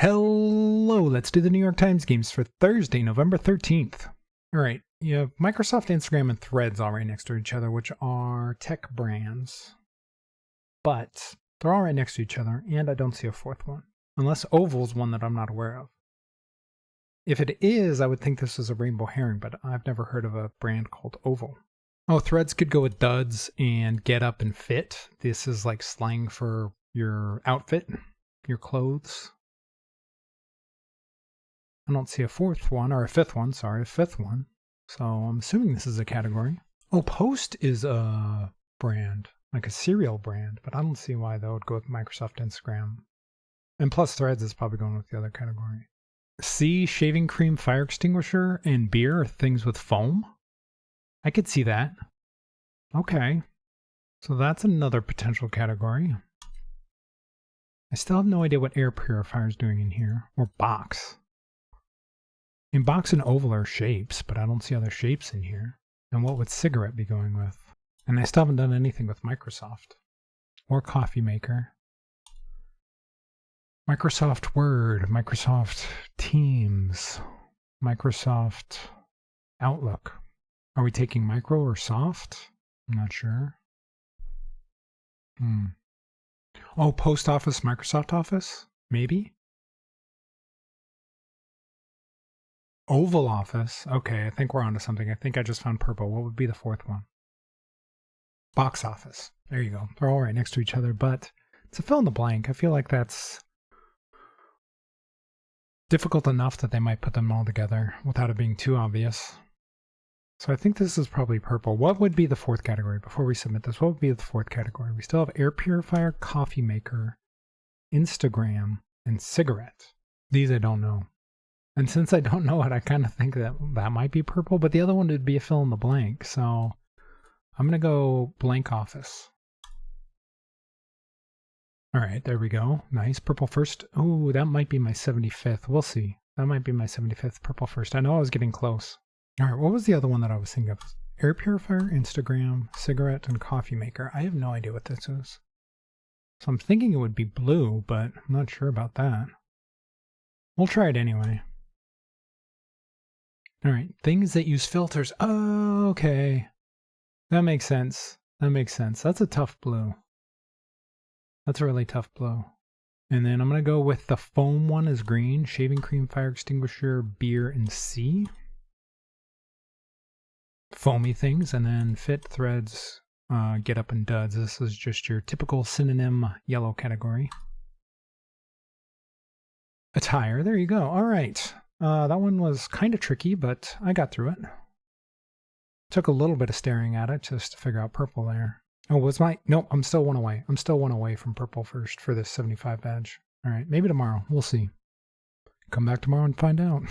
Hello, let's do the New York Times games for Thursday, November 13th. All right, you have Microsoft, Instagram, and Threads all right next to each other, which are tech brands. But they're all right next to each other, and I don't see a fourth one. Unless Oval's one that I'm not aware of. If it is, I would think this is a rainbow herring, but I've never heard of a brand called Oval. Oh, Threads could go with duds and get up and fit. This is like slang for your outfit, your clothes. I don't see a fourth one, or a fifth one, sorry, a fifth one. So I'm assuming this is a category. Oh, Post is a brand, like a cereal brand, but I don't see why that would go with Microsoft Instagram. And plus Threads is probably going with the other category. C, shaving cream, fire extinguisher, and beer are things with foam. I could see that. Okay. So that's another potential category. I still have no idea what air purifier is doing in here, or box. In box and oval are shapes, but I don't see other shapes in here. And what would cigarette be going with? And I still haven't done anything with Microsoft. Or coffee maker. Microsoft Word, Microsoft Teams, Microsoft Outlook. Are we taking micro or soft? I'm not sure. Oh, Post Office, Microsoft Office? Maybe? Oval Office. Okay, I think we're onto something. I think I just found purple. What would be the fourth one? Box Office. There you go. They're all right next to each other, but to fill in the blank, I feel like that's difficult enough that they might put them all together without it being too obvious. So I think this is probably purple. What would be the fourth category? Before we submit this, what would be the fourth category? We still have air purifier, coffee maker, Instagram, and cigarette. These I don't know. And since I don't know it, I kind of think that that might be purple, but the other one would be a fill in the blank. So I'm going to go blank office. All right, there we go. Nice. Purple first. Oh, that might be my 75th. We'll see. That might be my 75th purple first. I know I was getting close. All right, what was the other one that I was thinking of? Air purifier, Instagram, cigarette, and coffee maker. I have no idea what this is. So I'm thinking it would be blue, but I'm not sure about that. We'll try it anyway. All right, things that use filters. Oh, okay. That makes sense. That makes sense. That's a tough blue. That's a really tough blue. And then I'm going to go with the foam one is green, shaving cream, fire extinguisher, beer, and C. Foamy things, and then fit, threads, get up, and duds. This is just your typical synonym yellow category. Attire, there you go. All right. That one was kind of tricky, but I got through it. Took a little bit of staring at it just to figure out purple there. Oh, was my... Nope, I'm still one away. I'm still one away from purple first for this 75 badge. All right, maybe tomorrow. We'll see. Come back tomorrow and find out.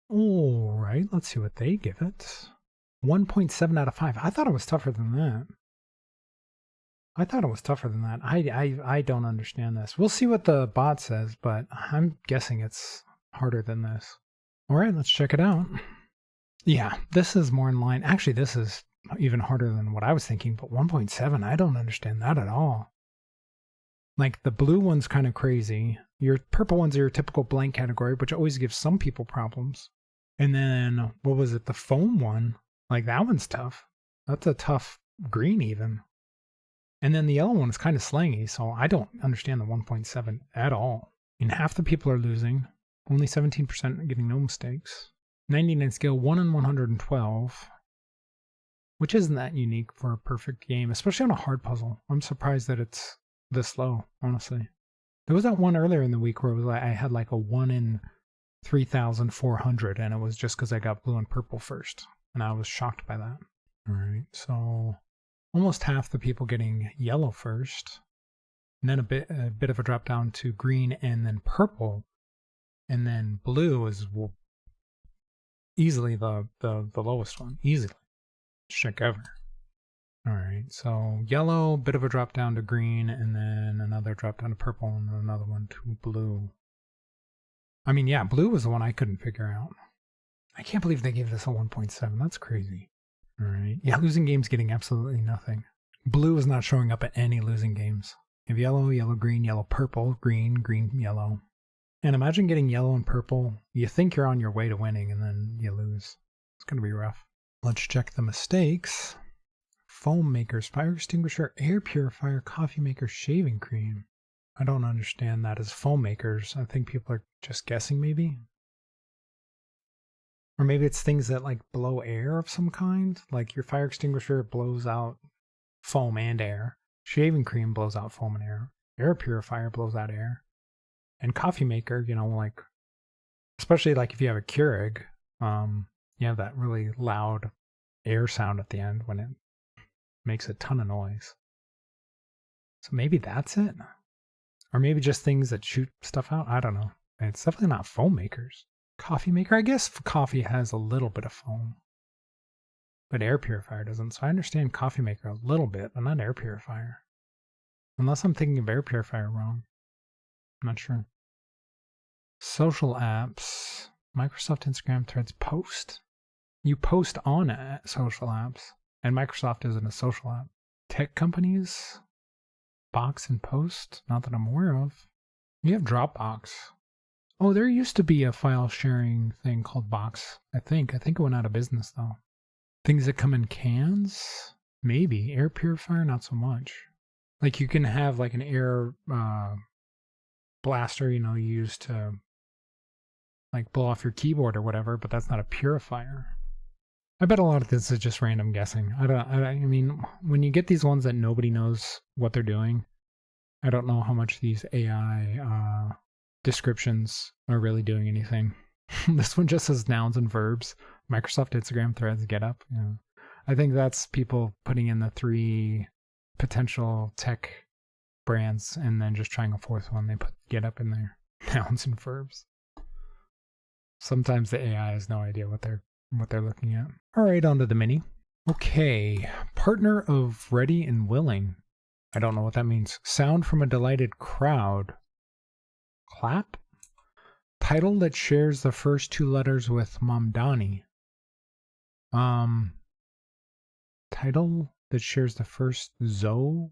All right, let's see what they give it. 1.7 out of 5. I thought it was tougher than that. I don't understand this. We'll see what the bot says, but I'm guessing it's harder than this. All right, let's check it out. Yeah, this is more in line. Actually, this is even harder than what I was thinking, but 1.7, I don't understand that at all. Like, the blue one's kind of crazy. Your purple ones are your typical blank category, which always gives some people problems. And then, what was it? The foam one, like that one's tough. That's a tough green even. And then the yellow one is kind of slangy, so I don't understand the 1.7 at all. And half the people are losing. Only 17% getting no mistakes. 99 scale, 1 in 112. Which isn't that unique for a perfect game, especially on a hard puzzle. I'm surprised that it's this low, honestly. There was that one earlier in the week where it was like I had like a 1 in 3,400, and it was just because I got blue and purple first. And I was shocked by that. All right, so almost half the people getting yellow first. And then a bit of a drop down to green and then purple. And then blue is easily the lowest one. Easily. Check ever. All right, so yellow, bit of a drop down to green, and then another drop down to purple, and another one to blue. I mean, yeah, blue was the one I couldn't figure out. I can't believe they gave this a 1.7. That's crazy. All right. Yeah, losing games getting absolutely nothing. Blue is not showing up at any losing games. You have yellow, yellow, green, purple, green, green, yellow. And imagine getting yellow and purple. You think you're on your way to winning and then you lose. It's going to be rough. Let's check the mistakes. Foam makers, fire extinguisher, air purifier, coffee maker, shaving cream. I don't understand that as foam makers. I think people are just guessing maybe. Or maybe it's things that like blow air of some kind. Like your fire extinguisher blows out foam and air. Shaving cream blows out foam and air. Air purifier blows out air. And coffee maker, you know, like, especially like if you have a Keurig, you have that really loud air sound at the end when it makes a ton of noise. So maybe that's it. Or maybe just things that shoot stuff out. I don't know. It's definitely not foam makers. Coffee maker, I guess coffee has a little bit of foam. But air purifier doesn't. So I understand coffee maker a little bit, but not air purifier. Unless I'm thinking of air purifier wrong. I'm not sure. Social apps. Microsoft, Instagram, Threads, Post. You post on social apps. And Microsoft isn't a social app. Tech companies. Box and Post. Not that I'm aware of. You have Dropbox. Oh, there used to be a file sharing thing called Box. I think it went out of business though. Things that come in cans? Maybe. Air purifier? Not so much. Like you can have like an air blaster, you know, used to like blow off your keyboard or whatever, but that's not a purifier. I bet a lot of this is just random guessing. I mean, when you get these ones that nobody knows what they're doing, I don't know how much these AI descriptions are really doing anything. This one just says nouns and verbs. Microsoft, Instagram, Threads, GetUp. Yeah. I think that's people putting in the 3 potential tech brands and then just trying a 4th one. They put GetUp in there. Nouns and verbs. Sometimes the AI has no idea what they're looking at. All right, on to the mini. Okay, partner of ready and willing. I don't know what that means. Sound from a delighted crowd. Clap? Title that shares the first 2 letters with Mamdani. Title that shares the first Zoe.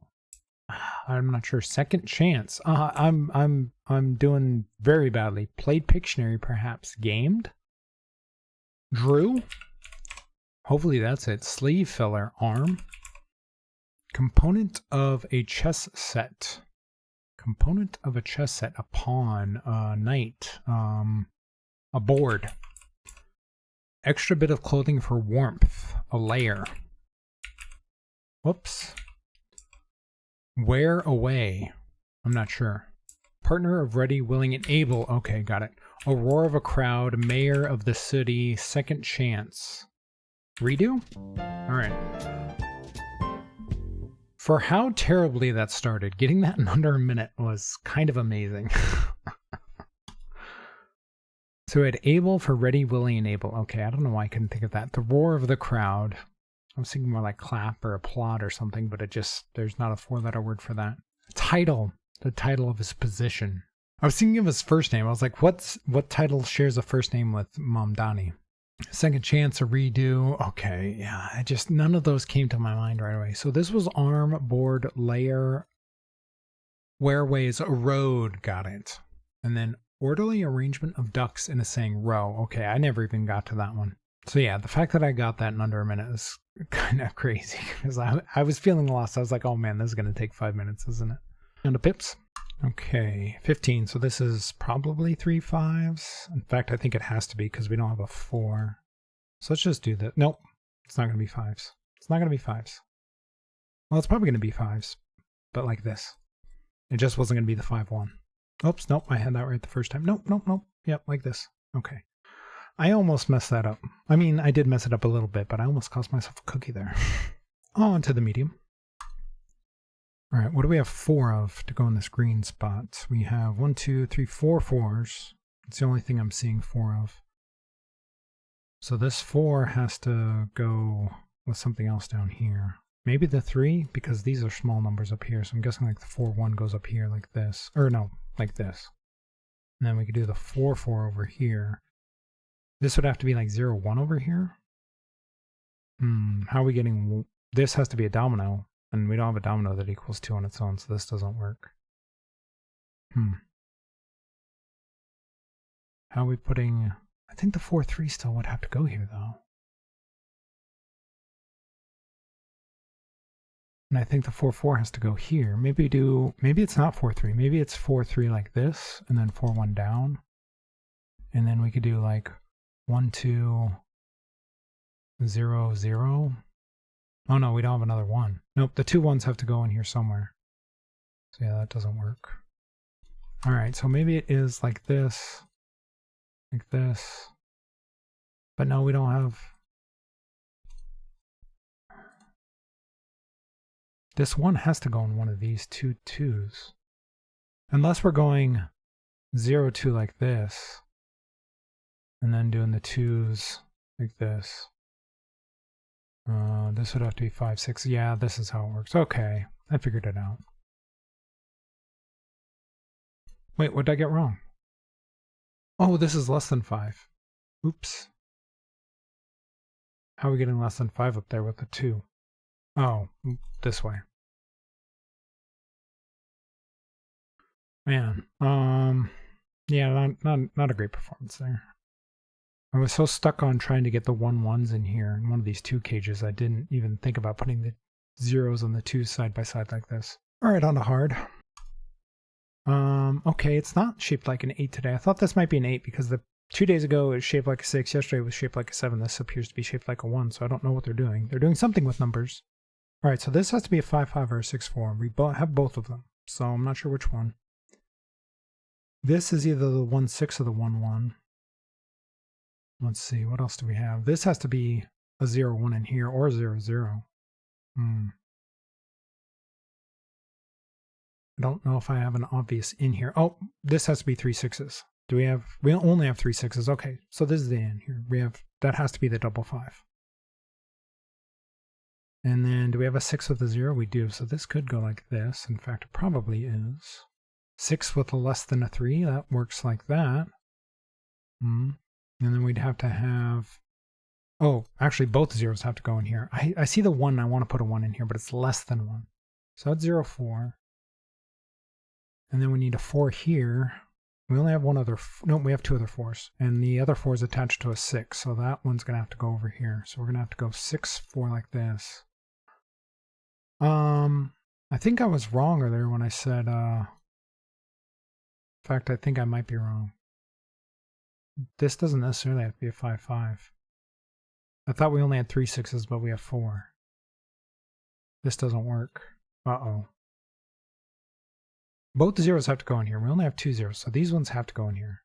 I'm not sure. Second chance. I'm doing very badly. Played Pictionary, perhaps. Gamed. Drew. Hopefully that's it. Sleeve filler. Arm. Component of a chess set. Component of a chess set. A pawn. A knight. A board. Extra bit of clothing for warmth. A layer. Whoops. Wear away. I'm not sure. Partner of ready, willing, and able. Okay, got it. A roar of a crowd. Mayor of the city. Second chance. Redo? All right. For how terribly that started, getting that in under a minute was kind of amazing. So it able for ready, willing, and able. Okay, I don't know why I couldn't think of that. The roar of the crowd. I was thinking more like clap or applaud or something, but it just, there's not a 4-letter word for that. Title. The title of his position. I was thinking of his first name. I was like, what title shares a first name with Mamdani? Second chance, a redo. Okay, yeah, none of those came to my mind right away. So this was arm, board, layer, wearways, road. Got it. And then orderly arrangement of ducks in a saying row. Okay, I never even got to that one. So yeah, the fact that I got that in under a minute is kind of crazy because I was feeling lost. I was like, oh man, this is going to take 5 minutes, isn't it? And a pips. Okay, 15. So this is probably 3 5s. In fact, I think it has to be because we don't have a 4. So let's just do that. Nope, it's not going to be 5s. It's not going to be 5s. Well, it's probably going to be 5s, but like this. It just wasn't going to be the 5-1. Oops, nope, I had that right the first time. Nope. Yep, like this. Okay. I almost messed that up. I mean, I did mess it up a little bit, but I almost cost myself a cookie there. On to the medium. All right, what do we have 4 of to go in this green spot? We have 1, 2, 3, 4 4s. It's the only thing I'm seeing 4 of. So this 4 has to go with something else down here. Maybe the 3, because these are small numbers up here. So I'm guessing like the 4 1 goes up here like this. Or no, like this. And then we could do the 4 4 over here. This would have to be like 0 1 over here. How are we getting... This has to be a domino. And we don't have a domino that equals 2 on its own, so this doesn't work. How are we putting... I think the 4-3 still would have to go here, though. And I think the 4-4 has to go here. Maybe it's not 4-3. Maybe it's 4-3 like this, and then 4-1 down. And then we could do like 1-2, 0-0. Oh no, we don't have another 1. Nope, the 2 1s have to go in here somewhere. So yeah, that doesn't work. All right, so maybe it is like this. Like this. But no, we don't have... This 1 has to go in one of these 2 2s. Unless we're going 0-2 like this. And then doing the 2s like this. This would have to be 5-6. Yeah, this is how it works. Okay, I figured it out. Wait, what did I get wrong? Oh, this is less than 5. Oops. How are we getting less than 5 up there with the 2? Oh, this way. Man, yeah, not a great performance there. I was so stuck on trying to get the 1-1s in here in one of these 2 cages, I didn't even think about putting the 0s and the 2s side by side like this. All right, on to hard. Okay, it's not shaped like an 8 today. I thought this might be an 8 because the 2 days ago it was shaped like a 6. Yesterday it was shaped like a 7. This appears to be shaped like a 1, so I don't know what they're doing. They're doing something with numbers. All right, so this has to be a 5-5 or a 6-4. We have both of them, so I'm not sure which one. This is either the 1-6 or the 1-1. Let's see, what else do we have? This has to be a 0-1 in here or 0-0. I don't know if I have an obvious in here. Oh, this has to be 3 6s. We only have 3 6s. Okay, so this is the in here. That has to be the 5-5. And then do we have a 6 with a 0? We do. So this could go like this. In fact, it probably is. 6 with a less than a 3. That works like that. And then we'd have to have... Oh, actually both zeros have to go in here. I see the 1. I want to put a 1 in here, but it's less than 1. So that's 0-4. And then we need a 4 here. We only have one other... No, we have 2 other 4s. And the other 4 is attached to a 6. So that one's going to have to go over here. So we're going to have to go 6-4 like this. I think I was wrong earlier when I said... In fact, I think I might be wrong. This doesn't necessarily have to be a 5-5. I thought we only had 3 6s, but we have 4. This doesn't work. Uh-oh. Both the zeros have to go in here. We only have 2 zeros, so these ones have to go in here.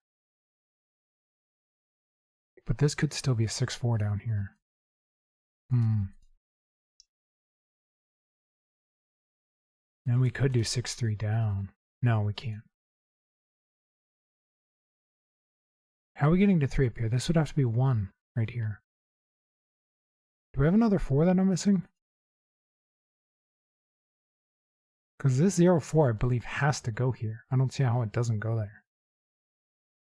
But this could still be a 6-4 down here. And we could do 6-3 down. No, we can't. How are we getting to 3 up here? This would have to be 1 right here. Do we have another 4 that I'm missing? Because this 0-4, I believe, has to go here. I don't see how it doesn't go there.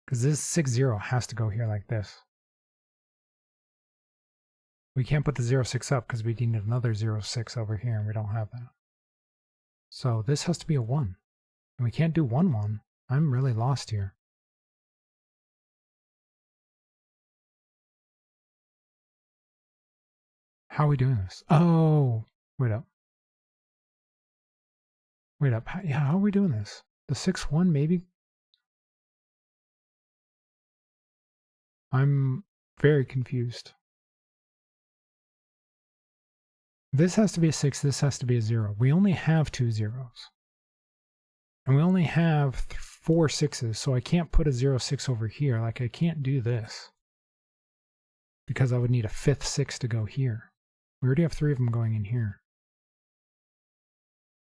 Because this 6-0 has to go here like this. We can't put the 0-6 up because we need another 0-6 over here, and we don't have that. So this has to be a 1. And we can't do 1-1. I'm really lost here. How are we doing this? Oh, wait up. Wait up. Yeah, how are we doing this? The 6-1 maybe? I'm very confused. This has to be a 6, this has to be a 0. We only have 2 zeros. And we only have 4 6s, so I can't put a 0-6 over here. Like, I can't do this. Because I would need a 5th 6 to go here. We already have 3 of them going in here.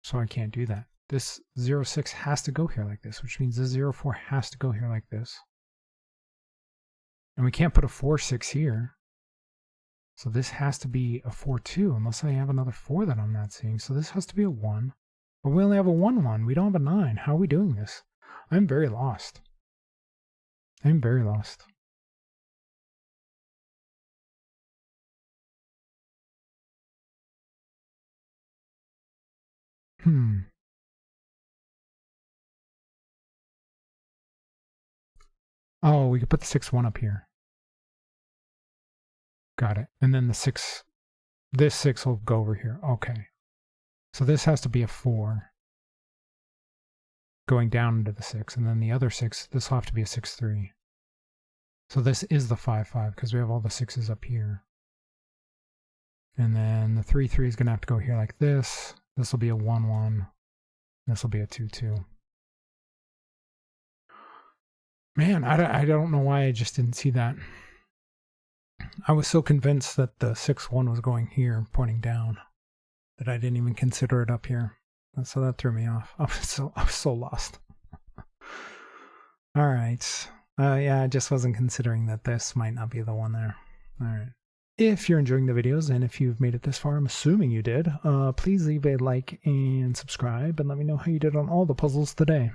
So I can't do that. This 0-6 has to go here like this, which means this 0-4 has to go here like this. And we can't put a 4-6 here. So this has to be a 4-2, unless I have another 4 that I'm not seeing. So this has to be a 1. But we only have a 1-1. We don't have a 9. How are we doing this? I'm very lost. I'm very lost. Oh, we could put the 6-1 up here. Got it. And then the 6, this 6 will go over here. Okay. So this has to be a 4 going down into the 6. And then the other 6, this will have to be a 6-3. So this is the 5-5 because we have all the 6s up here. And then the 3-3 is going to have to go here like this. This will be a 1-1. This will be a 2-2. Man, I don't know why I just didn't see that. I was so convinced that the 6-1 was going here, pointing down, that I didn't even consider it up here. And so that threw me off. I was so lost. All right. Yeah, I just wasn't considering that this might not be the one there. All right. If you're enjoying the videos, and if you've made it this far, I'm assuming you did, please leave a like and subscribe, and let me know how you did on all the puzzles today.